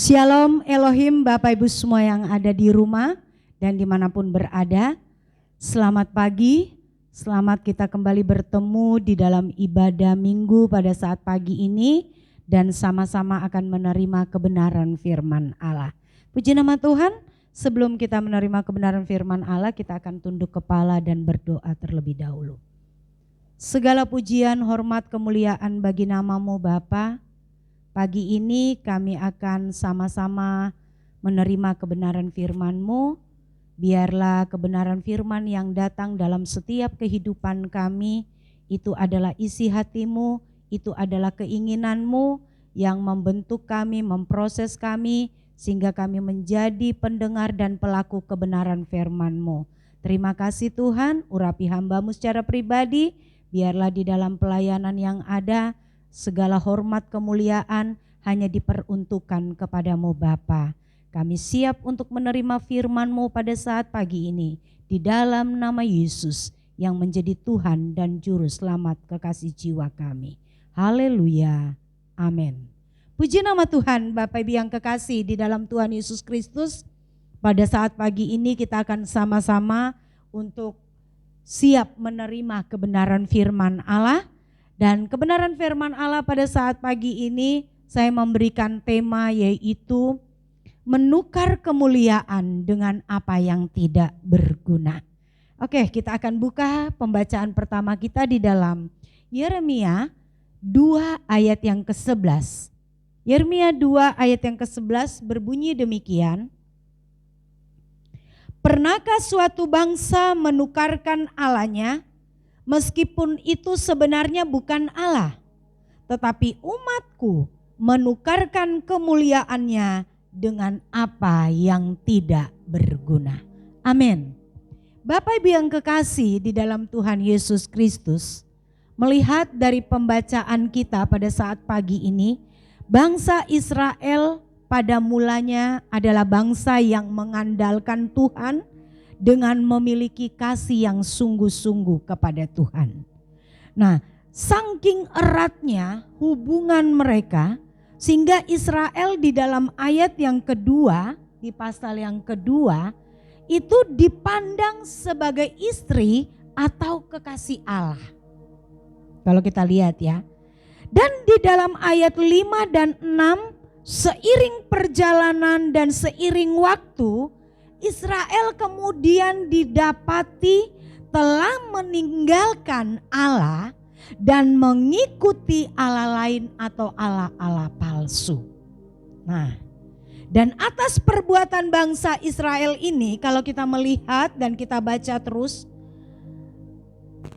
Shalom Elohim, Bapak Ibu semua yang ada di rumah dan dimanapun berada. Selamat pagi, selamat kita kembali bertemu di dalam ibadah minggu pada saat pagi ini. Dan sama-sama akan menerima kebenaran firman Allah. Puji nama Tuhan, sebelum kita menerima kebenaran firman Allah, kita akan tunduk kepala dan berdoa terlebih dahulu. Segala pujian, hormat, kemuliaan bagi namamu Bapa. Pagi ini kami akan sama-sama menerima kebenaran firman-Mu. Biarlah kebenaran firman yang datang dalam setiap kehidupan kami, itu adalah isi hati-Mu, itu adalah keinginan-Mu yang membentuk kami, memproses kami, sehingga kami menjadi pendengar dan pelaku kebenaran firman-Mu. Terima kasih Tuhan, urapi hamba-Mu secara pribadi, biarlah di dalam pelayanan yang ada, segala hormat kemuliaan hanya diperuntukkan kepadamu Bapa. Kami siap untuk menerima firman-Mu pada saat pagi ini. Di dalam nama Yesus yang menjadi Tuhan dan Juru Selamat kekasih jiwa kami. Haleluya. Amin. Puji nama Tuhan Bapak Ibu yang kekasih di dalam Tuhan Yesus Kristus. Pada saat pagi ini kita akan sama-sama untuk siap menerima kebenaran firman Allah. Dan kebenaran firman Allah pada saat pagi ini saya memberikan tema yaitu menukar kemuliaan dengan apa yang tidak berguna. Oke, kita akan buka pembacaan pertama kita di dalam Yeremia 2 ayat yang ke-11. Yeremia 2 ayat yang ke-11 berbunyi demikian. Pernahkah suatu bangsa menukarkan Allahnya? Meskipun itu sebenarnya bukan Allah, tetapi umatku menukarkan kemuliaannya dengan apa yang tidak berguna. Amin. Bapak Ibu yang kekasih di dalam Tuhan Yesus Kristus, melihat dari pembacaan kita pada saat pagi ini, bangsa Israel pada mulanya adalah bangsa yang mengandalkan Tuhan, dengan memiliki kasih yang sungguh-sungguh kepada Tuhan. Nah, saking eratnya hubungan mereka sehingga Israel di dalam ayat yang kedua, di pasal yang kedua, itu dipandang sebagai istri atau kekasih Allah. Kalau kita lihat ya. Dan di dalam ayat 5 dan 6, seiring perjalanan dan seiring waktu, Israel kemudian didapati telah meninggalkan Allah dan mengikuti Allah lain atau Allah-Allah palsu. Nah, dan atas perbuatan bangsa Israel ini kalau kita melihat dan kita baca terus,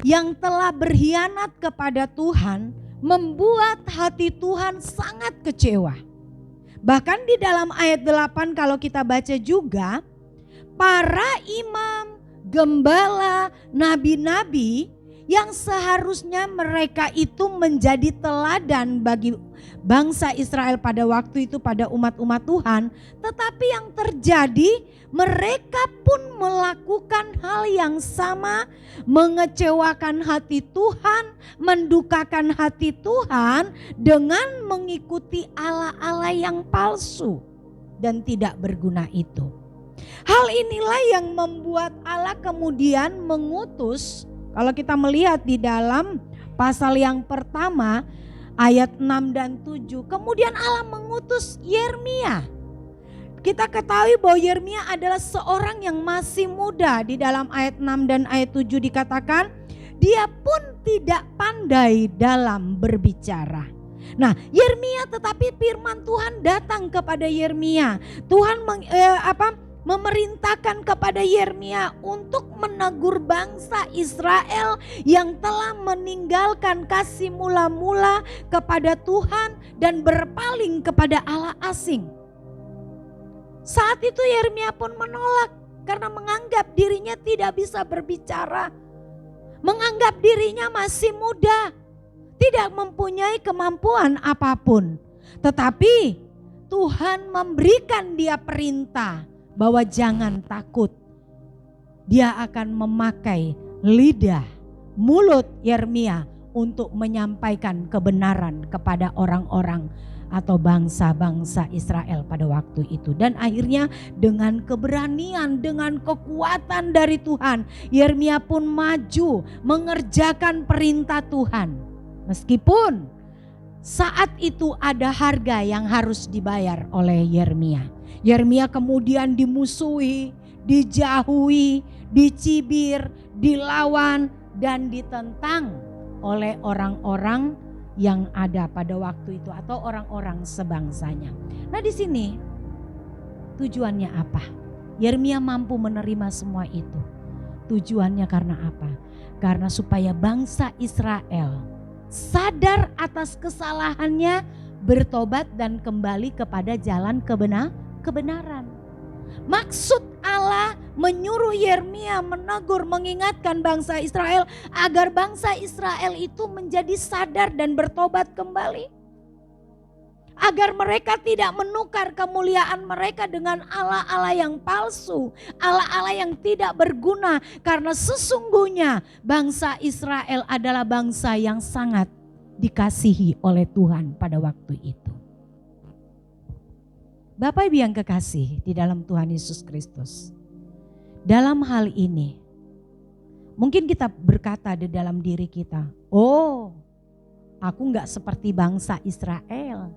yang telah berkhianat kepada Tuhan membuat hati Tuhan sangat kecewa. Bahkan di dalam ayat 8 kalau kita baca juga, para imam, gembala, nabi-nabi yang seharusnya mereka itu menjadi teladan bagi bangsa Israel pada waktu itu, pada umat-umat Tuhan. Tetapi yang terjadi, mereka pun melakukan hal yang sama, mengecewakan hati Tuhan, mendukakan hati Tuhan dengan mengikuti Allah-Allah yang palsu dan tidak berguna itu. Hal inilah yang membuat Allah kemudian mengutus, kalau kita melihat di dalam pasal yang pertama ayat 6 dan 7, kemudian Allah mengutus Yeremia. Kita ketahui bahwa Yeremia adalah seorang yang masih muda. Di dalam ayat 6 dan ayat 7 dikatakan dia pun tidak pandai dalam berbicara. Nah, Yeremia tetapi firman Tuhan datang kepada Yeremia. Tuhan memerintahkan kepada Yeremia untuk menegur bangsa Israel yang telah meninggalkan kasih mula-mula kepada Tuhan dan berpaling kepada Allah asing. Saat itu Yeremia pun menolak karena menganggap dirinya tidak bisa berbicara. Menganggap dirinya masih muda, tidak mempunyai kemampuan apapun. Tetapi Tuhan memberikan dia perintah bahwa jangan takut. Dia akan memakai lidah, mulut Yeremia untuk menyampaikan kebenaran kepada orang-orang atau bangsa-bangsa Israel pada waktu itu. Dan akhirnya dengan keberanian, dengan kekuatan dari Tuhan, Yeremia pun maju mengerjakan perintah Tuhan. Meskipun saat itu ada harga yang harus dibayar oleh Yeremia. Yeremia kemudian dimusuhi, dijauhi, dicibir, dilawan, dan ditentang oleh orang-orang yang ada pada waktu itu atau orang-orang sebangsanya. Nah, di sini tujuannya apa? Yeremia mampu menerima semua itu. Tujuannya karena apa? Karena supaya bangsa Israel sadar atas kesalahannya, bertobat dan kembali kepada jalan kebenaran. Maksud Allah menyuruh Yeremia menegur, mengingatkan bangsa Israel agar bangsa Israel itu menjadi sadar dan bertobat kembali. Agar mereka tidak menukar kemuliaan mereka dengan Allah-Allah yang palsu, Allah-Allah yang tidak berguna. Karena sesungguhnya bangsa Israel adalah bangsa yang sangat dikasihi oleh Tuhan pada waktu itu. Bapak Ibu yang kekasih di dalam Tuhan Yesus Kristus. Dalam hal ini, mungkin kita berkata di dalam diri kita, oh, aku enggak seperti bangsa Israel.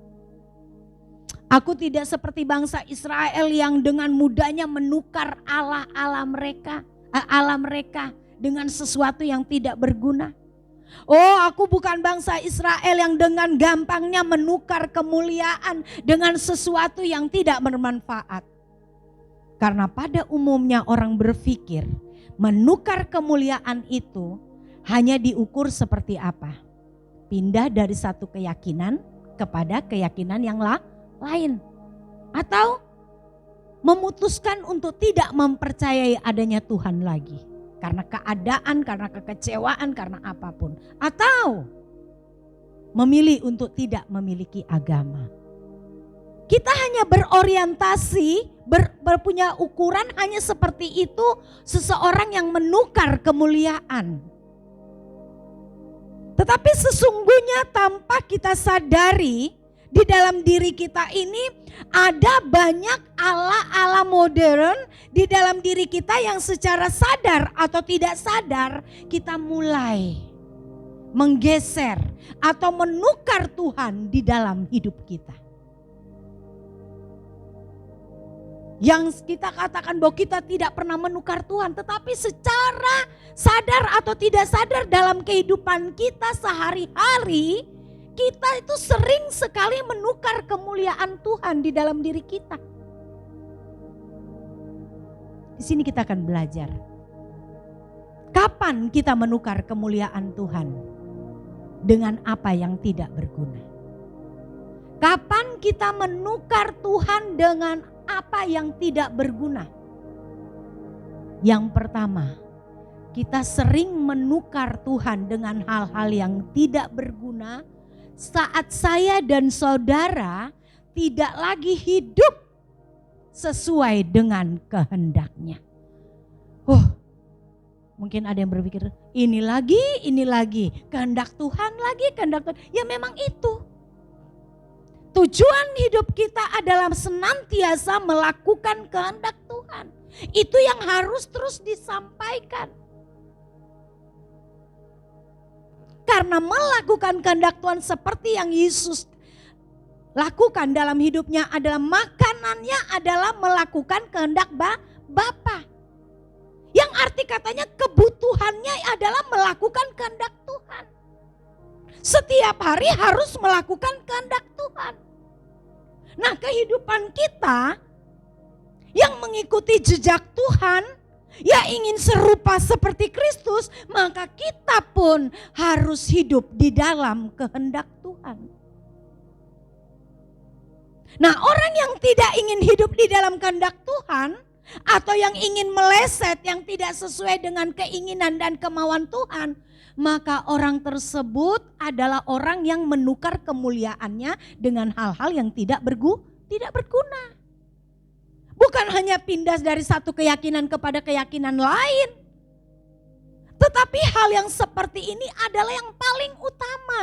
Aku tidak seperti bangsa Israel yang dengan mudahnya menukar Allah mereka dengan sesuatu yang tidak berguna. Oh, aku bukan bangsa Israel yang dengan gampangnya menukar kemuliaan dengan sesuatu yang tidak bermanfaat. Karena pada umumnya orang berpikir menukar kemuliaan itu hanya diukur seperti apa? Pindah dari satu keyakinan kepada keyakinan yang lain. Atau memutuskan untuk tidak mempercayai adanya Tuhan lagi. Karena keadaan, karena kekecewaan, karena apapun. Atau memilih untuk tidak memiliki agama. Kita hanya berorientasi, berpunya ukuran hanya seperti itu seseorang yang menukar kemuliaan. Tetapi sesungguhnya tanpa kita sadari, di dalam diri kita ini ada banyak Allah-Allah modern di dalam diri kita yang secara sadar atau tidak sadar kita mulai menggeser atau menukar Tuhan di dalam hidup kita. Yang kita katakan bahwa kita tidak pernah menukar Tuhan, tetapi secara sadar atau tidak sadar dalam kehidupan kita sehari-hari, kita itu sering sekali menukar kemuliaan Tuhan di dalam diri kita. Di sini kita akan belajar. Kapan kita menukar kemuliaan Tuhan dengan apa yang tidak berguna? Kapan kita menukar Tuhan dengan apa yang tidak berguna? Yang pertama, kita sering menukar Tuhan dengan hal-hal yang tidak berguna saat saya dan saudara tidak lagi hidup sesuai dengan kehendaknya. Mungkin ada yang berpikir ini lagi, kehendak Tuhan lagi, kehendak Tuhan. Ya memang itu. Tujuan hidup kita adalah senantiasa melakukan kehendak Tuhan. Itu yang harus terus disampaikan. Karena melakukan kehendak Tuhan seperti yang Yesus lakukan dalam hidupnya adalah makanannya adalah melakukan kehendak Bapa. Yang arti katanya kebutuhannya adalah melakukan kehendak Tuhan. Setiap hari harus melakukan kehendak Tuhan. Nah, kehidupan kita yang mengikuti jejak Tuhan, ya ingin serupa seperti Kristus, maka kita pun harus hidup di dalam kehendak Tuhan. Nah, orang yang tidak ingin hidup di dalam kehendak Tuhan, atau yang ingin meleset yang tidak sesuai dengan keinginan dan kemauan Tuhan, maka orang tersebut adalah orang yang menukar kemuliaannya dengan hal-hal yang tidak berguna. Bukan hanya pindah dari satu keyakinan kepada keyakinan lain. Tetapi hal yang seperti ini adalah yang paling utama.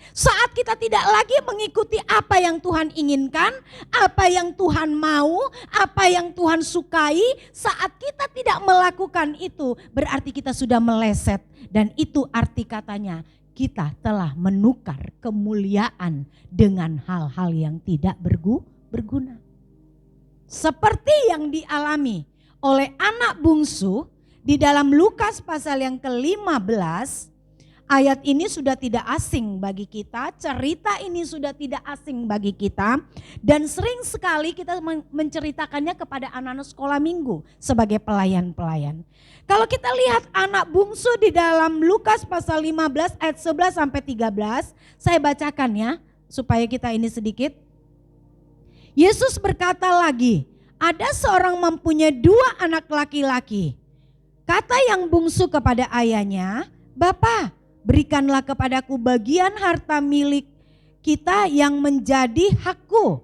Saat kita tidak lagi mengikuti apa yang Tuhan inginkan, apa yang Tuhan mau, apa yang Tuhan sukai, saat kita tidak melakukan itu, berarti kita sudah meleset. Dan itu arti katanya, kita telah menukar kemuliaan dengan hal-hal yang tidak berguna. Seperti yang dialami oleh anak bungsu di dalam Lukas pasal yang ke-15, ayat ini sudah tidak asing bagi kita, cerita ini sudah tidak asing bagi kita, dan sering sekali kita menceritakannya kepada anak-anak sekolah minggu sebagai pelayan-pelayan. Kalau kita lihat anak bungsu di dalam Lukas pasal 15 ayat 11 sampai 13, saya bacakan ya supaya kita ini sedikit. Yesus berkata lagi, ada seorang mempunyai 2 anak laki-laki. Kata yang bungsu kepada ayahnya, "Bapa, berikanlah kepadaku bagian harta milik kita yang menjadi hakku."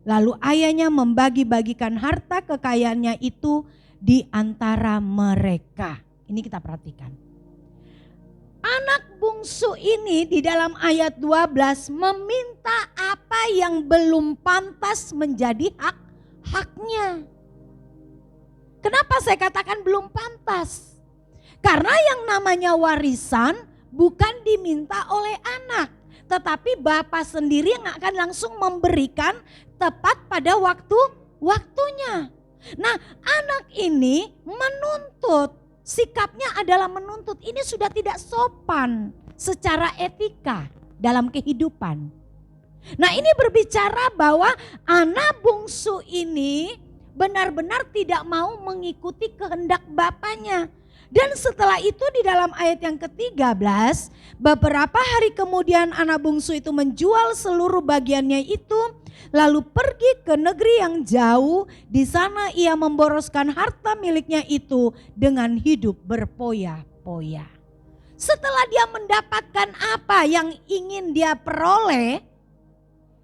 Lalu ayahnya membagi-bagikan harta kekayaannya itu di antara mereka. Ini kita perhatikan. Anak bungsu ini di dalam ayat 12 meminta apa yang belum pantas menjadi haknya. Kenapa saya katakan belum pantas? Karena yang namanya warisan bukan diminta oleh anak, tetapi Bapa sendiri yang akan langsung memberikan tepat pada waktunya. Nah, anak ini menuntut, sikapnya adalah menuntut. Ini sudah tidak sopan secara etika dalam kehidupan. Nah, ini berbicara bahwa anak bungsu ini benar-benar tidak mau mengikuti kehendak bapaknya. Dan setelah itu di dalam ayat yang ke-13, beberapa hari kemudian anak bungsu itu menjual seluruh bagiannya itu, lalu pergi ke negeri yang jauh. Di sana ia memboroskan harta miliknya itu dengan hidup berpoya-poya. Setelah dia mendapatkan apa yang ingin dia peroleh,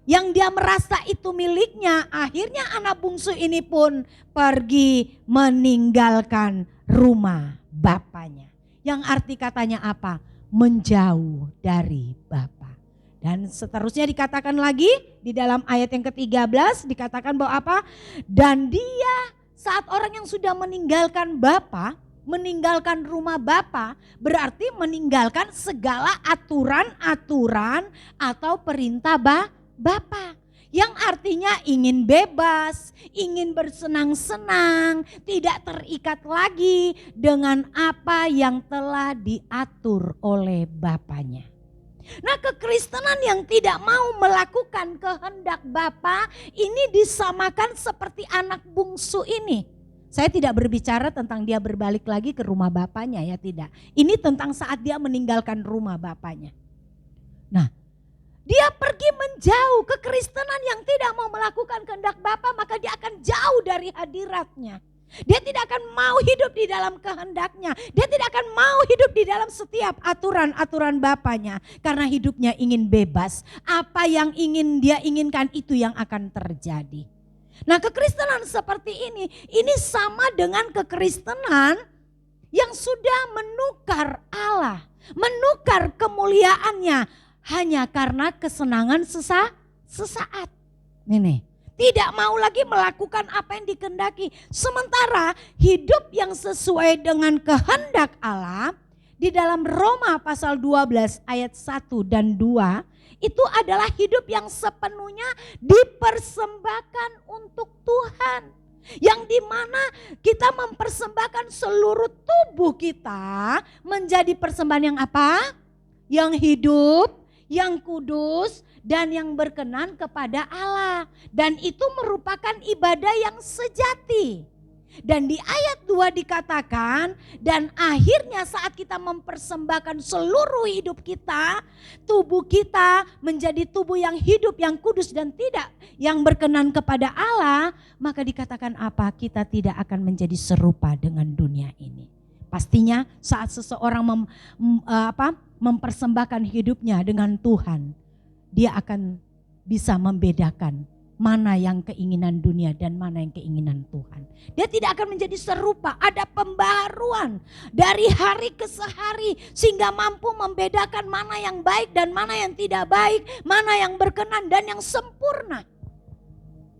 yang dia merasa itu miliknya, akhirnya anak bungsu ini pun pergi meninggalkan rumah bapaknya. Yang arti katanya apa? Menjauh dari bapa. Dan seterusnya dikatakan lagi di dalam ayat yang ke-13 dikatakan bahwa apa? Dan dia saat orang yang sudah meninggalkan bapa, meninggalkan rumah bapa, berarti meninggalkan segala aturan-aturan atau perintah bapa. Yang artinya ingin bebas, ingin bersenang-senang, tidak terikat lagi dengan apa yang telah diatur oleh bapaknya. Nah, kekristenan yang tidak mau melakukan kehendak Bapa ini disamakan seperti anak bungsu ini. Saya tidak berbicara tentang dia berbalik lagi ke rumah bapaknya, ya tidak. Ini tentang saat dia meninggalkan rumah bapaknya. Nah, dia pergi menjauh. Kekristenan yang tidak mau melakukan kehendak Bapa, maka dia akan jauh dari hadiratnya. Dia tidak akan mau hidup di dalam kehendaknya. Dia tidak akan mau hidup di dalam setiap aturan-aturan Bapaknya. Karena hidupnya ingin bebas. Apa yang ingin dia inginkan itu yang akan terjadi. Nah, kekristenan seperti ini sama dengan kekristenan yang sudah menukar Allah. Menukar kemuliaannya hanya karena kesenangan sesaat. Nih. Tidak mau lagi melakukan apa yang dikehendaki. Sementara hidup yang sesuai dengan kehendak Allah di dalam Roma pasal 12 ayat 1 dan 2 itu adalah hidup yang sepenuhnya dipersembahkan untuk Tuhan. Yang dimana kita mempersembahkan seluruh tubuh kita menjadi persembahan yang apa? Yang hidup, yang kudus, dan yang berkenan kepada Allah. Dan itu merupakan ibadah yang sejati. Dan di ayat 2 dikatakan, dan akhirnya saat kita mempersembahkan seluruh hidup kita, tubuh kita menjadi tubuh yang hidup, yang kudus dan tidak yang berkenan kepada Allah, maka dikatakan apa? Kita tidak akan menjadi serupa dengan dunia ini. Pastinya saat seseorang mempersembahkan hidupnya dengan Tuhan, dia akan bisa membedakan mana yang keinginan dunia dan mana yang keinginan Tuhan. Dia tidak akan menjadi serupa, ada pembaharuan dari hari ke hari sehingga mampu membedakan mana yang baik dan mana yang tidak baik, mana yang berkenan dan yang sempurna.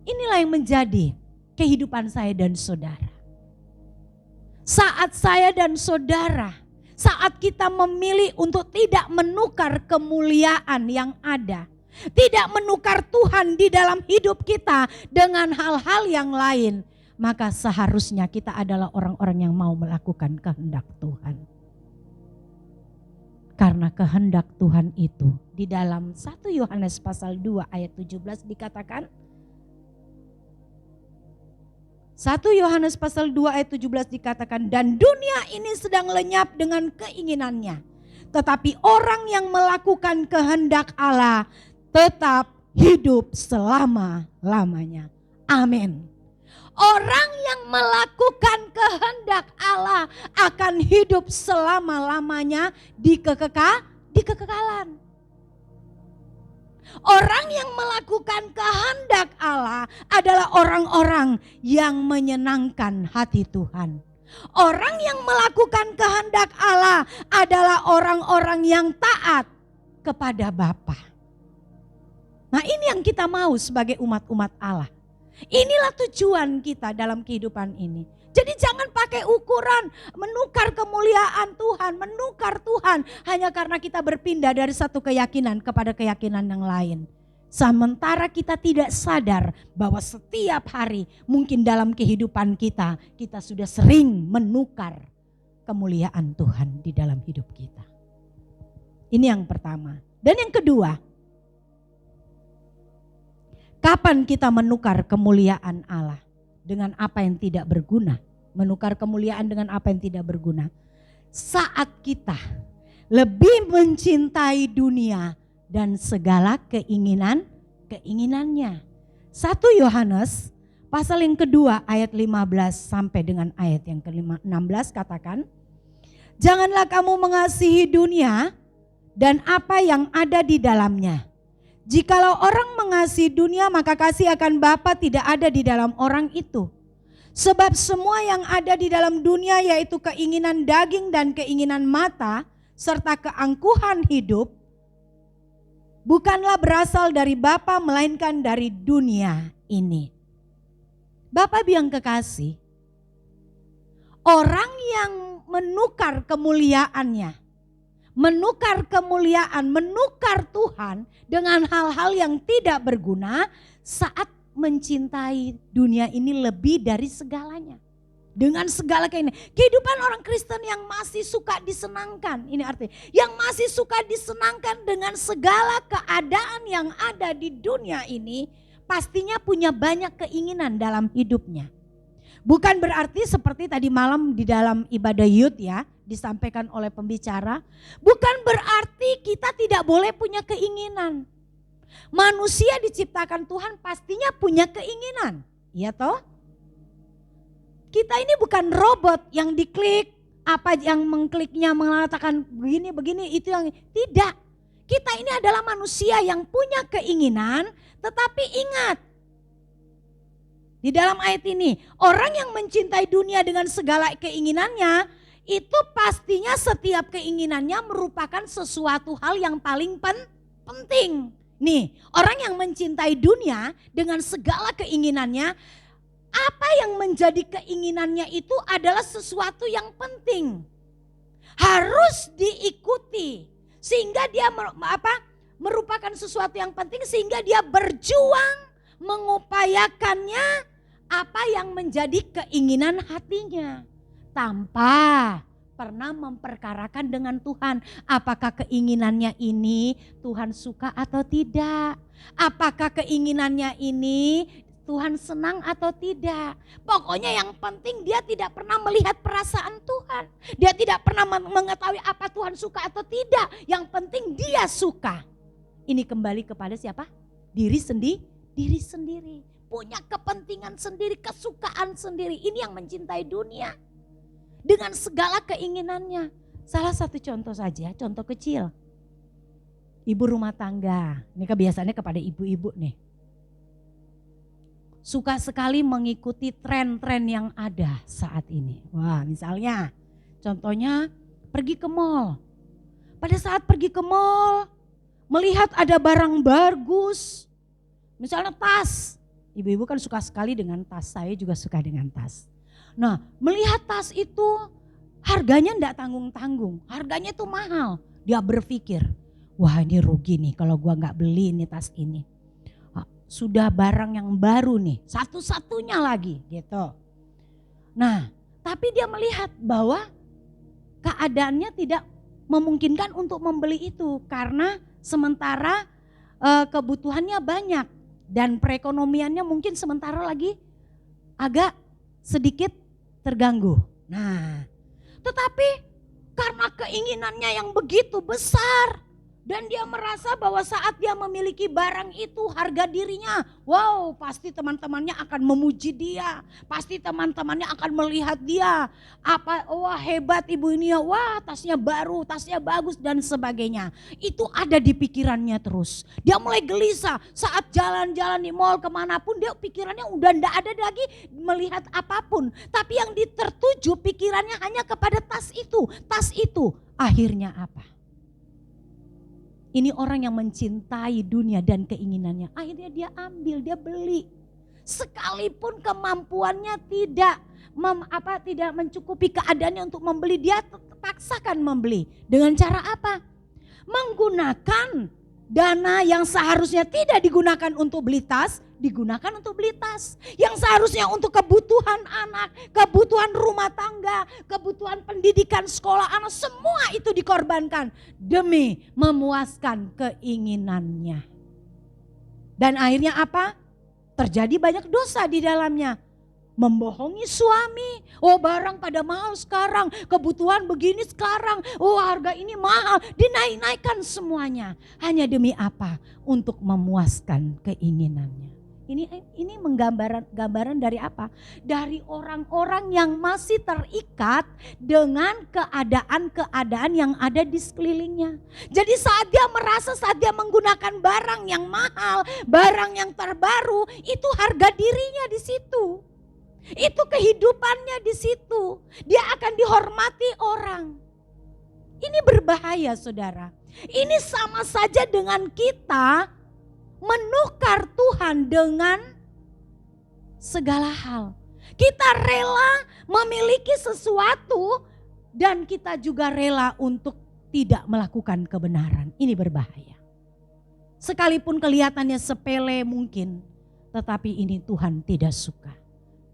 Inilah yang menjadi kehidupan saya dan saudara. Saat saya dan saudara, saat kita memilih untuk tidak menukar kemuliaan yang ada, tidak menukar Tuhan di dalam hidup kita dengan hal-hal yang lain, maka seharusnya kita adalah orang-orang yang mau melakukan kehendak Tuhan. Karena kehendak Tuhan itu di dalam 1 Yohanes pasal 2 ayat 17 dikatakan, 1 Yohanes pasal 2 ayat 17 dikatakan, dan dunia ini sedang lenyap dengan keinginannya, tetapi orang yang melakukan kehendak Allah tetap hidup selama-lamanya. Amin. Orang yang melakukan kehendak Allah akan hidup selama-lamanya di kekekalan. Orang yang melakukan kehendak Allah adalah orang-orang yang menyenangkan hati Tuhan. Orang yang melakukan kehendak Allah adalah orang-orang yang taat kepada Bapa. Nah, ini yang kita mau sebagai umat-umat Allah. Inilah tujuan kita dalam kehidupan ini. Jadi jangan pakai ukuran menukar kemuliaan Tuhan, menukar Tuhan hanya karena kita berpindah dari satu keyakinan kepada keyakinan yang lain. Sementara kita tidak sadar bahwa setiap hari mungkin dalam kehidupan kita sudah sering menukar kemuliaan Tuhan di dalam hidup kita. Ini yang pertama. Dan yang kedua, kapan kita menukar kemuliaan Allah dengan apa yang tidak berguna? Menukar kemuliaan dengan apa yang tidak berguna. Saat kita lebih mencintai dunia dan segala keinginannya. 1 Yohanes pasal yang kedua ayat 15 sampai dengan ayat yang ke-16 katakan, janganlah kamu mengasihi dunia dan apa yang ada di dalamnya. Jikalau orang mengasihi dunia, maka kasih akan Bapa tidak ada di dalam orang itu. Sebab semua yang ada di dalam dunia, yaitu keinginan daging dan keinginan mata, serta keangkuhan hidup, bukanlah berasal dari Bapa, melainkan dari dunia ini. Bapak bilang kekasih, orang yang menukar kemuliaannya, menukar kemuliaan, menukar Tuhan dengan hal-hal yang tidak berguna saat mencintai dunia ini lebih dari segalanya. Dengan segala keinginan. Kehidupan orang Kristen yang masih suka disenangkan, ini artinya yang masih suka disenangkan dengan segala keadaan yang ada di dunia ini, pastinya punya banyak keinginan dalam hidupnya. Bukan berarti seperti tadi malam di dalam ibadah youth ya, disampaikan oleh pembicara. Bukan berarti kita tidak boleh punya keinginan. Manusia diciptakan Tuhan pastinya punya keinginan. Iya toh? Kita ini bukan robot yang diklik, apa yang mengkliknya mengatakan begini, itu yang tidak. Kita ini adalah manusia yang punya keinginan, tetapi ingat, di dalam ayat ini, orang yang mencintai dunia dengan segala keinginannya, itu pastinya setiap keinginannya merupakan sesuatu hal yang paling penting. Nih, orang yang mencintai dunia dengan segala keinginannya, apa yang menjadi keinginannya itu adalah sesuatu yang penting. Harus diikuti, sehingga dia merupakan sesuatu yang penting, sehingga dia berjuang mengupayakannya apa yang menjadi keinginan hatinya tanpa pernah memperkarakan dengan Tuhan. Apakah keinginannya ini Tuhan suka atau tidak? Apakah keinginannya ini Tuhan senang atau tidak? Pokoknya yang penting dia tidak pernah melihat perasaan Tuhan. Dia tidak pernah mengetahui apa Tuhan suka atau tidak. Yang penting dia suka. Ini kembali kepada siapa? Diri sendiri. Punya kepentingan sendiri, kesukaan sendiri. Ini yang mencintai dunia. Dengan segala keinginannya. Salah satu contoh saja, contoh kecil. Ibu rumah tangga. Ini kebiasaannya kepada ibu-ibu nih. suka sekali mengikuti tren-tren yang ada saat ini. Wah, misalnya contohnya pergi ke mall. Pada saat pergi ke mall, melihat ada barang bagus, misalnya tas. Ibu-ibu kan suka sekali dengan tas, saya juga suka dengan tas. Nah, melihat tas itu harganya enggak tanggung-tanggung, harganya itu mahal. Dia berpikir, wah ini rugi nih kalau gua enggak beli ini tas ini. Sudah barang yang baru nih, satu-satunya lagi gitu. Nah, tapi dia melihat bahwa keadaannya tidak memungkinkan untuk membeli itu karena sementara kebutuhannya banyak dan perekonomiannya mungkin sementara lagi agak sedikit terganggu. Nah, tetapi karena keinginannya yang begitu besar dan dia merasa bahwa saat dia memiliki barang itu harga dirinya, wow, pasti teman-temannya akan memuji dia, pasti teman-temannya akan melihat dia, wah hebat ibu ini ya, wah tasnya baru, tasnya bagus dan sebagainya. Itu ada di pikirannya terus. Dia mulai gelisah saat jalan-jalan di mall kemanapun, dia pikirannya udah ndak ada lagi melihat apapun, tapi yang tertuju pikirannya hanya kepada tas itu. Tas itu akhirnya apa? Ini orang yang mencintai dunia dan keinginannya. Akhirnya dia ambil, dia beli. Sekalipun kemampuannya tidak mencukupi keadaannya untuk membeli, dia paksakan membeli. Dengan cara apa? Menggunakan dana yang seharusnya tidak digunakan untuk beli tas, digunakan untuk beli tas. Yang seharusnya untuk kebutuhan anak, kebutuhan rumah tangga, kebutuhan pendidikan sekolah anak, semua itu dikorbankan demi memuaskan keinginannya. Dan akhirnya apa? Terjadi banyak dosa di dalamnya. Membohongi suami, oh barang pada mahal sekarang, kebutuhan begini sekarang, oh harga ini mahal, dinaik-naikkan semuanya. Hanya demi apa? Untuk memuaskan keinginannya. Ini gambaran dari apa? Dari orang-orang yang masih terikat dengan keadaan-keadaan yang ada di sekelilingnya. Jadi saat dia merasa, saat dia menggunakan barang yang mahal, barang yang terbaru, itu harga dirinya di situ. Itu kehidupannya di situ. Dia akan dihormati orang. Ini berbahaya saudara. Ini sama saja dengan kita menukar Tuhan dengan segala hal. Kita rela memiliki sesuatu dan kita juga rela untuk tidak melakukan kebenaran. Ini berbahaya. Sekalipun kelihatannya sepele mungkin, tetapi ini Tuhan tidak suka.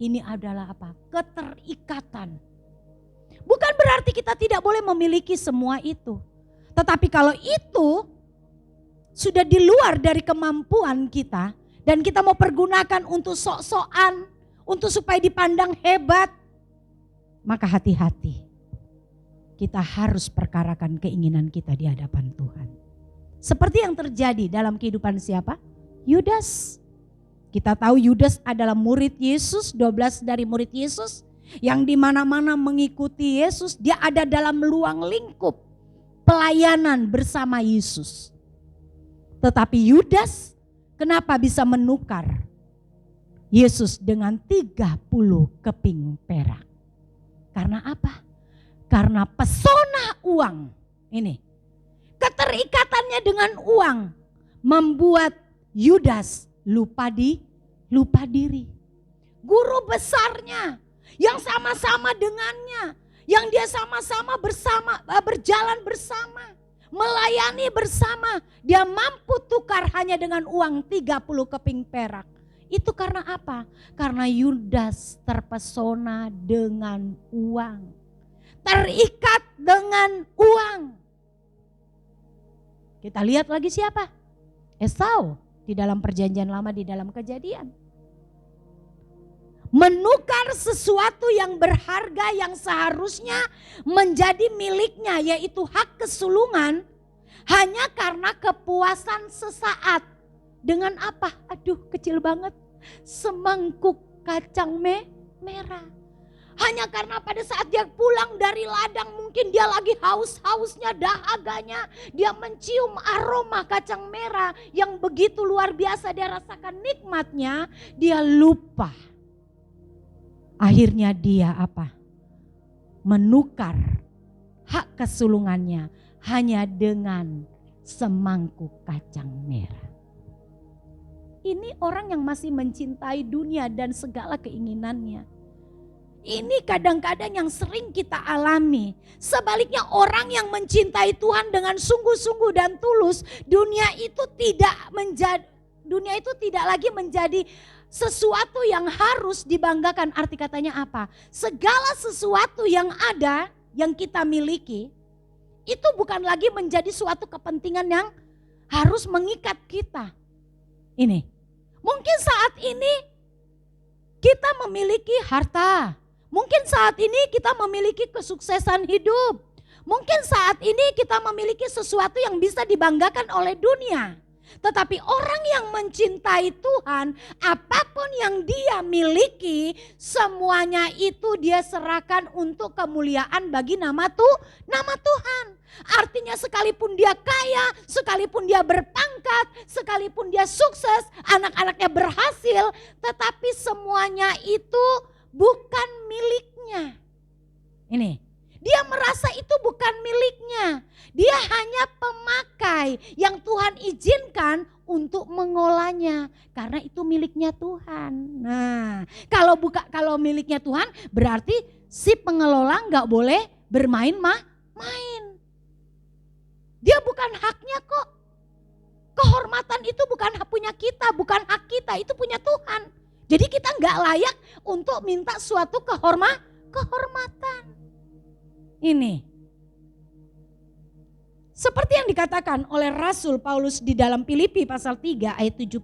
Ini adalah apa? Keterikatan. Bukan berarti kita tidak boleh memiliki semua itu. Tetapi kalau itu sudah di luar dari kemampuan kita dan kita mau pergunakan untuk sok-sokan, untuk supaya dipandang hebat, maka hati-hati. Kita harus perkarakan keinginan kita di hadapan Tuhan. Seperti yang terjadi dalam kehidupan siapa? Yudas. Kita tahu Yudas adalah murid Yesus, 12 dari murid Yesus yang di mana-mana mengikuti Yesus. Dia ada dalam luang lingkup pelayanan bersama Yesus. Tetapi Yudas kenapa bisa menukar Yesus dengan 30 keping perak? Karena apa? Karena pesona uang. Ini keterikatannya dengan uang membuat Yudas lupa diri. Guru besarnya yang sama-sama dengannya, yang dia sama-sama berjalan bersama, melayani bersama, dia mampu tukar hanya dengan uang 30 keping perak. Itu karena apa? Karena Yudas terpesona dengan uang, terikat dengan uang. Kita lihat lagi siapa? Esau. Di dalam perjanjian lama, di dalam Kejadian. Menukar sesuatu yang berharga yang seharusnya menjadi miliknya, yaitu hak kesulungan, hanya karena kepuasan sesaat. Dengan apa? Aduh kecil banget, semangkuk kacang merah. Hanya karena pada saat dia pulang dari ladang mungkin dia lagi haus-hausnya, dahaganya. Dia mencium aroma kacang merah yang begitu luar biasa, dia rasakan nikmatnya. Dia lupa. Akhirnya dia apa? Menukar hak kesulungannya hanya dengan semangkuk kacang merah. Ini orang yang masih mencintai dunia dan segala keinginannya. Ini kadang-kadang yang sering kita alami. Sebaliknya orang yang mencintai Tuhan dengan sungguh-sungguh dan tulus, dunia itu tidak lagi menjadi sesuatu yang harus dibanggakan. Arti katanya apa? Segala sesuatu yang ada, yang kita miliki, itu bukan lagi menjadi suatu kepentingan yang harus mengikat kita. Ini, mungkin saat ini kita memiliki harta. Mungkin saat ini kita memiliki kesuksesan hidup. Mungkin saat ini kita memiliki sesuatu yang bisa dibanggakan oleh dunia. Tetapi orang yang mencintai Tuhan, apapun yang dia miliki, semuanya itu dia serahkan untuk kemuliaan bagi nama Tuhan. Artinya sekalipun dia kaya, sekalipun dia berpangkat, sekalipun dia sukses, anak-anaknya berhasil, tetapi semuanya itu bukan miliknya. Ini, dia merasa itu bukan miliknya. Dia hanya pemakai yang Tuhan izinkan untuk mengolahnya. Karena itu miliknya Tuhan. Nah, kalau miliknya Tuhan berarti si pengelola nggak boleh main. Dia bukan haknya kok. Kehormatan itu bukan punya kita, bukan hak kita, itu punya Tuhan. Jadi kita nggak layak untuk minta suatu kehormatan. Ini. Seperti yang dikatakan oleh Rasul Paulus di dalam Filipi pasal 3 ayat 7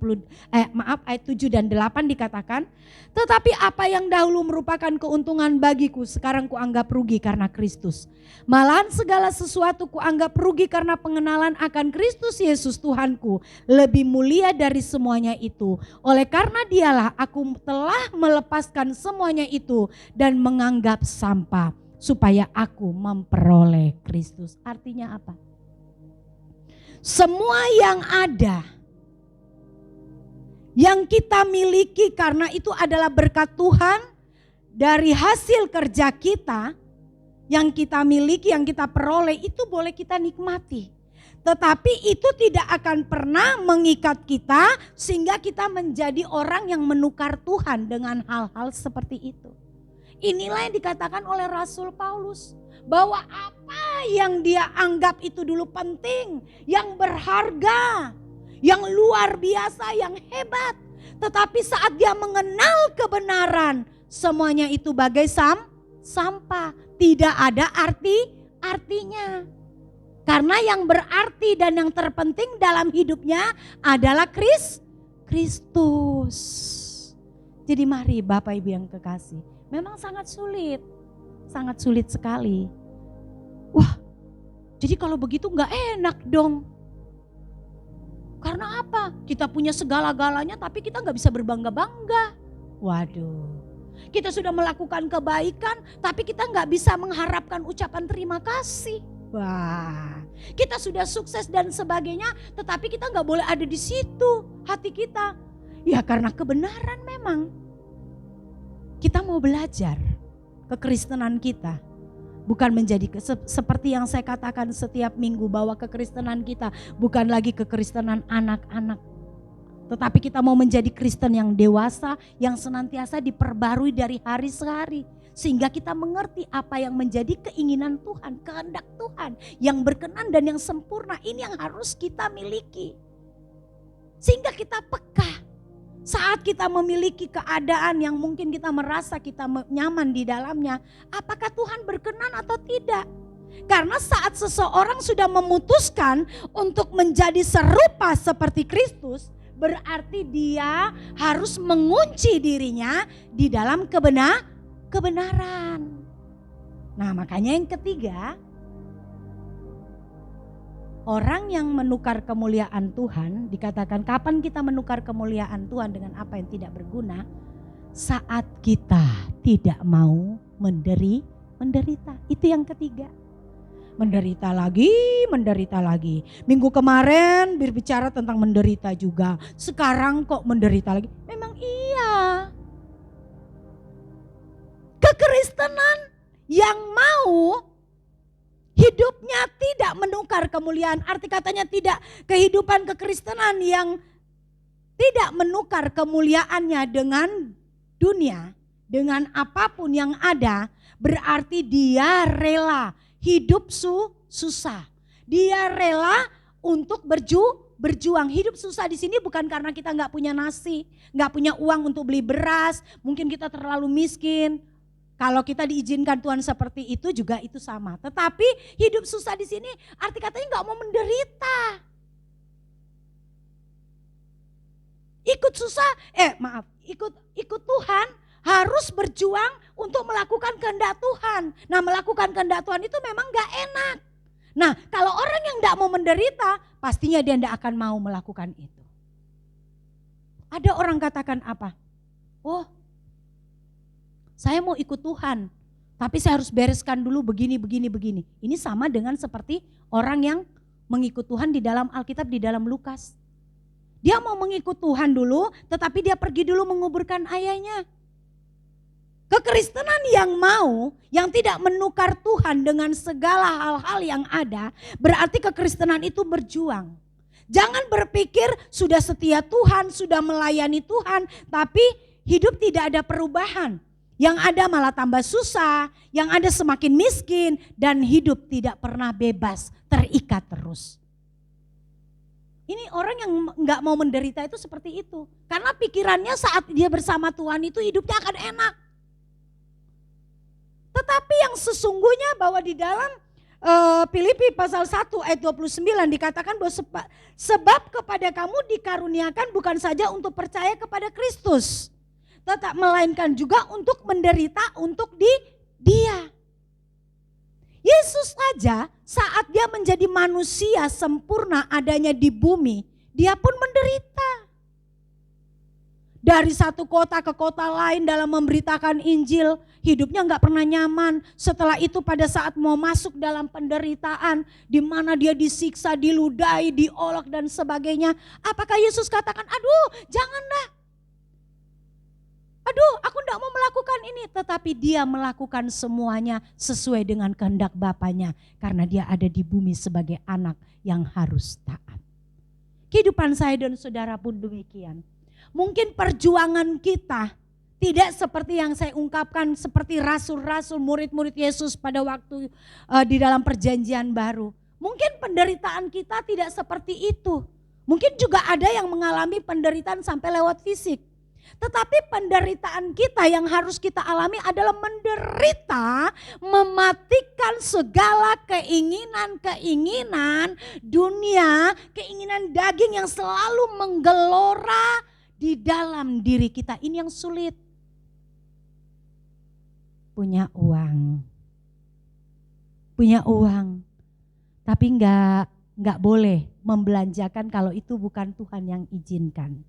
dan 8 dikatakan, tetapi apa yang dahulu merupakan keuntungan bagiku sekarang kuanggap rugi karena Kristus. Malahan segala sesuatu kuanggap rugi karena pengenalan akan Kristus Yesus Tuhanku lebih mulia dari semuanya itu. Oleh karena dialah aku telah melepaskan semuanya itu dan menganggap sampah supaya aku memperoleh Kristus. Artinya apa? Semua yang ada, yang kita miliki karena itu adalah berkat Tuhan, dari hasil kerja kita, yang kita miliki, yang kita peroleh itu boleh kita nikmati. Tetapi itu tidak akan pernah mengikat kita sehingga kita menjadi orang yang menukar Tuhan dengan hal-hal seperti itu. Inilah yang dikatakan oleh Rasul Paulus, bahwa apa yang dia anggap itu dulu penting, yang berharga, yang luar biasa, yang hebat. Tetapi saat dia mengenal kebenaran, semuanya itu bagai sampah, tidak ada artinya. Karena yang berarti dan yang terpenting dalam hidupnya adalah Kristus. Jadi mari Bapak Ibu yang kekasih, memang sangat sulit sekali. Wah, jadi kalau begitu gak enak dong. Karena apa? Kita punya segala-galanya tapi kita gak bisa berbangga-bangga. Waduh, kita sudah melakukan kebaikan tapi kita gak bisa mengharapkan ucapan terima kasih. Wah, kita sudah sukses dan sebagainya tetapi kita gak boleh ada di situ hati kita. Ya karena kebenaran memang. Kita mau belajar kekristenan kita. Bukan menjadi seperti yang saya katakan setiap minggu, bahwa kekristenan kita bukan lagi kekristenan anak-anak. Tetapi kita mau menjadi Kristen yang dewasa, yang senantiasa diperbarui dari hari sehari. Sehingga kita mengerti apa yang menjadi keinginan Tuhan, kehendak Tuhan. Yang berkenan dan yang sempurna, ini yang harus kita miliki. Sehingga kita peka. Saat kita memiliki keadaan yang mungkin kita merasa kita nyaman di dalamnya, apakah Tuhan berkenan atau tidak? Karena saat seseorang sudah memutuskan untuk menjadi serupa seperti Kristus, berarti dia harus mengunci dirinya di dalam kebenaran. Nah, makanya yang ketiga, orang yang menukar kemuliaan Tuhan, dikatakan kapan kita menukar kemuliaan Tuhan dengan apa yang tidak berguna? Saat kita tidak mau menderita. Itu yang ketiga. Menderita lagi. Minggu kemarin berbicara tentang menderita juga. Sekarang kok menderita lagi? Memang iya. Kekristenan yang mau hidupnya tidak menukar kemuliaan. Arti katanya tidak, kehidupan kekristenan yang tidak menukar kemuliaannya dengan dunia, dengan apapun yang ada, berarti dia rela hidup susah. Dia rela untuk berjuang. Hidup susah di sini bukan karena kita nggak punya nasi, nggak punya uang untuk beli beras, mungkin kita terlalu miskin. Kalau kita diizinkan Tuhan seperti itu juga itu sama. Tetapi hidup susah di sini arti katanya nggak mau menderita. Ikut Tuhan harus berjuang untuk melakukan kehendak Tuhan. Nah, melakukan kehendak Tuhan itu memang gak enak. Nah, kalau orang yang gak mau menderita, pastinya dia gak akan mau melakukan itu. Ada orang katakan apa? Oh, saya mau ikut Tuhan, tapi saya harus bereskan dulu begini. Ini sama dengan seperti orang yang mengikut Tuhan di dalam Alkitab, di dalam Lukas. Dia mau mengikut Tuhan dulu, tetapi dia pergi dulu menguburkan ayahnya. Kekristenan yang mau, yang tidak menukar Tuhan dengan segala hal-hal yang ada, berarti kekristenan itu berjuang. Jangan berpikir sudah setia Tuhan, sudah melayani Tuhan, tapi hidup tidak ada perubahan. Yang ada malah tambah susah, yang ada semakin miskin, dan hidup tidak pernah bebas, terikat terus. Ini orang yang gak mau menderita itu seperti itu. Karena pikirannya saat dia bersama Tuhan itu hidupnya akan enak. Tetapi yang sesungguhnya bahwa di dalam Filipi pasal 1 ayat 29 dikatakan bahwa sebab kepada kamu dikaruniakan bukan saja untuk percaya kepada Kristus. Tetap melainkan juga untuk menderita untuk dia. Yesus saja saat dia menjadi manusia sempurna adanya di bumi, dia pun menderita. Dari satu kota ke kota lain dalam memberitakan Injil, hidupnya gak pernah nyaman. Setelah itu pada saat mau masuk dalam penderitaan, di mana dia disiksa, diludahi, diolok dan sebagainya. Apakah Yesus katakan, aduh jangan dah. Aduh aku gak mau melakukan ini. Tetapi dia melakukan semuanya sesuai dengan kehendak Bapanya. Karena dia ada di bumi sebagai anak yang harus taat. Kehidupan saya dan saudara pun demikian. Mungkin perjuangan kita tidak seperti yang saya ungkapkan, seperti rasul-rasul, murid-murid Yesus pada waktu di dalam perjanjian baru. Mungkin penderitaan kita tidak seperti itu. Mungkin juga ada yang mengalami penderitaan sampai lewat fisik. Tetapi penderitaan kita yang harus kita alami adalah menderita, mematikan segala keinginan dunia, keinginan daging yang selalu menggelora di dalam diri kita. Ini yang sulit. Punya uang, tapi nggak boleh membelanjakan kalau itu bukan Tuhan yang izinkan.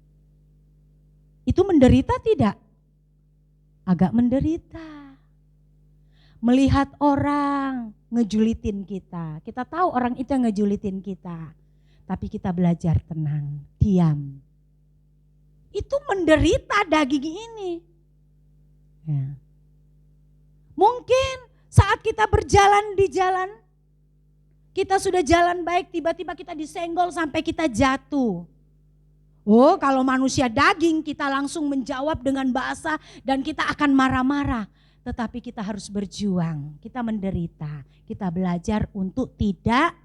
Itu menderita tidak? Agak menderita. Melihat orang ngejulitin kita. Kita tahu orang itu yang ngejulitin kita. Tapi kita belajar tenang, diam. Itu menderita daging ini. Ya. Mungkin saat kita berjalan di jalan, kita sudah jalan baik, tiba-tiba kita disenggol sampai kita jatuh. Oh, kalau manusia daging kita langsung menjawab dengan bahasa dan kita akan marah-marah. Tetapi kita harus berjuang, kita menderita, kita belajar untuk tidak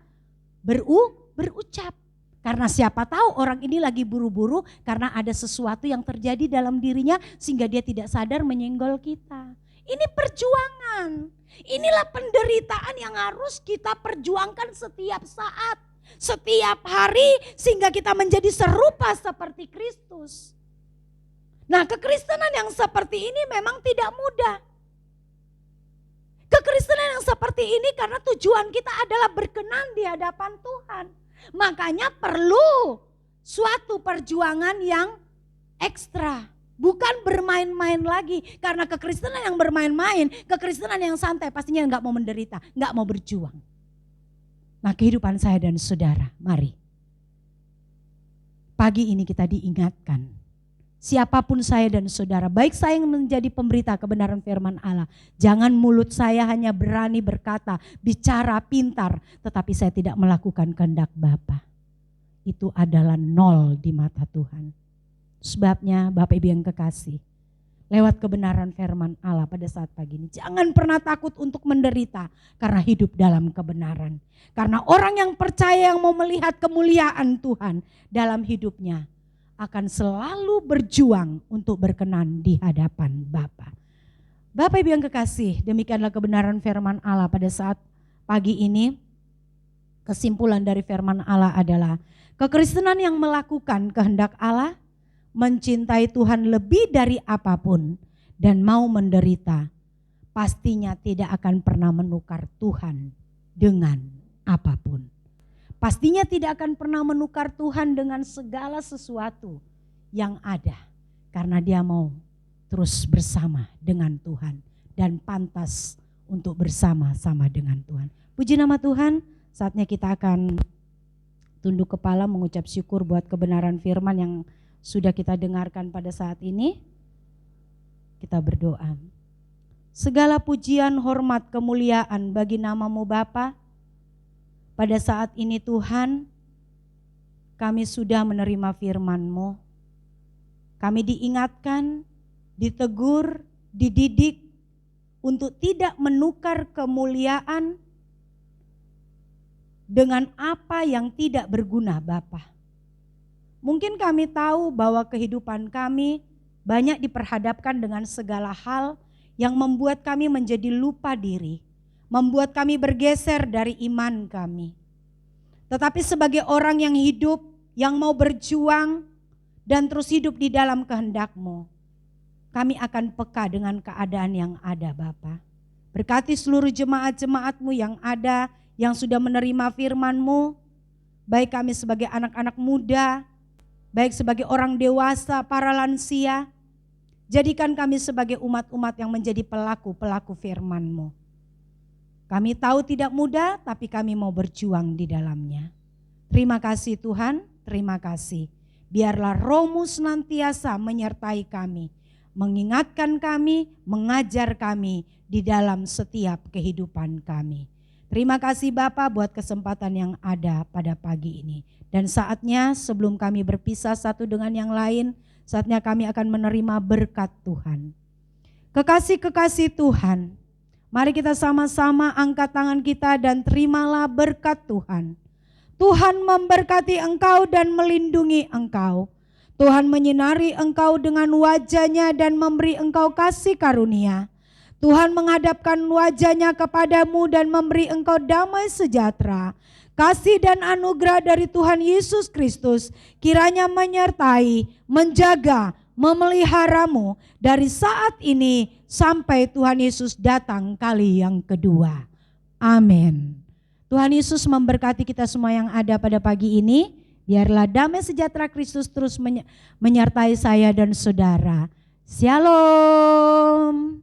berucap. Karena siapa tahu orang ini lagi buru-buru karena ada sesuatu yang terjadi dalam dirinya sehingga dia tidak sadar menyenggol kita. Ini perjuangan, inilah penderitaan yang harus kita perjuangkan setiap saat. Setiap hari sehingga kita menjadi serupa seperti Kristus. Nah, kekristenan yang seperti ini memang tidak mudah. Kekristenan yang seperti ini karena tujuan kita adalah berkenan di hadapan Tuhan. Makanya perlu suatu perjuangan yang ekstra. Bukan bermain-main lagi. Karena kekristenan yang bermain-main, kekristenan yang santai pastinya nggak mau menderita, nggak mau berjuang. Nah, kehidupan saya dan saudara, mari. Pagi ini kita diingatkan, siapapun saya dan saudara, baik saya yang menjadi pemberita kebenaran firman Allah, jangan mulut saya hanya berani berkata, bicara pintar, tetapi saya tidak melakukan kehendak Bapa. Itu adalah nol di mata Tuhan. Sebabnya Bapak Ibu yang kekasih, lewat kebenaran firman Allah pada saat pagi ini, jangan pernah takut untuk menderita karena hidup dalam kebenaran. Karena orang yang percaya, yang mau melihat kemuliaan Tuhan dalam hidupnya, akan selalu berjuang untuk berkenan di hadapan Bapa. Bapak Ibu yang kekasih, demikianlah kebenaran firman Allah pada saat pagi ini. Kesimpulan dari firman Allah adalah kekristenan yang melakukan kehendak Allah, mencintai Tuhan lebih dari apapun dan mau menderita, pastinya tidak akan pernah menukar Tuhan dengan apapun. Pastinya tidak akan pernah menukar Tuhan dengan segala sesuatu yang ada, karena dia mau terus bersama dengan Tuhan dan pantas untuk bersama-sama dengan Tuhan. Puji nama Tuhan, saatnya kita akan tunduk kepala mengucap syukur buat kebenaran firman yang sudah kita dengarkan pada saat ini. Kita berdoa. Segala pujian, hormat, kemuliaan bagi nama-Mu Bapa. Pada saat ini Tuhan, kami sudah menerima firman-Mu. Kami diingatkan, ditegur, dididik untuk tidak menukar kemuliaan dengan apa yang tidak berguna Bapa. Mungkin kami tahu bahwa kehidupan kami banyak diperhadapkan dengan segala hal yang membuat kami menjadi lupa diri, membuat kami bergeser dari iman kami. Tetapi sebagai orang yang hidup, yang mau berjuang dan terus hidup di dalam kehendak-Mu, kami akan peka dengan keadaan yang ada Bapa. Berkati seluruh jemaat-jemaat-Mu yang ada, yang sudah menerima firman-Mu, baik kami sebagai anak-anak muda, baik sebagai orang dewasa, para lansia, jadikan kami sebagai umat-umat yang menjadi pelaku-pelaku firman-Mu. Kami tahu tidak mudah, tapi kami mau berjuang di dalamnya. Terima kasih Tuhan, terima kasih. Biarlah Roh-Mu senantiasa menyertai kami, mengingatkan kami, mengajar kami di dalam setiap kehidupan kami. Terima kasih Bapa buat kesempatan yang ada pada pagi ini. Dan saatnya sebelum kami berpisah satu dengan yang lain, saatnya kami akan menerima berkat Tuhan. Kekasih-kekasih Tuhan, mari kita sama-sama angkat tangan kita dan terimalah berkat Tuhan. Tuhan memberkati engkau dan melindungi engkau. Tuhan menyinari engkau dengan wajah-Nya dan memberi engkau kasih karunia. Tuhan menghadapkan wajah-Nya kepadamu dan memberi engkau damai sejahtera. Kasih dan anugerah dari Tuhan Yesus Kristus kiranya menyertai, menjaga, memeliharamu dari saat ini sampai Tuhan Yesus datang kali yang kedua. Amin. Tuhan Yesus memberkati kita semua yang ada pada pagi ini. Biarlah damai sejahtera Kristus terus menyertai saya dan saudara. Shalom.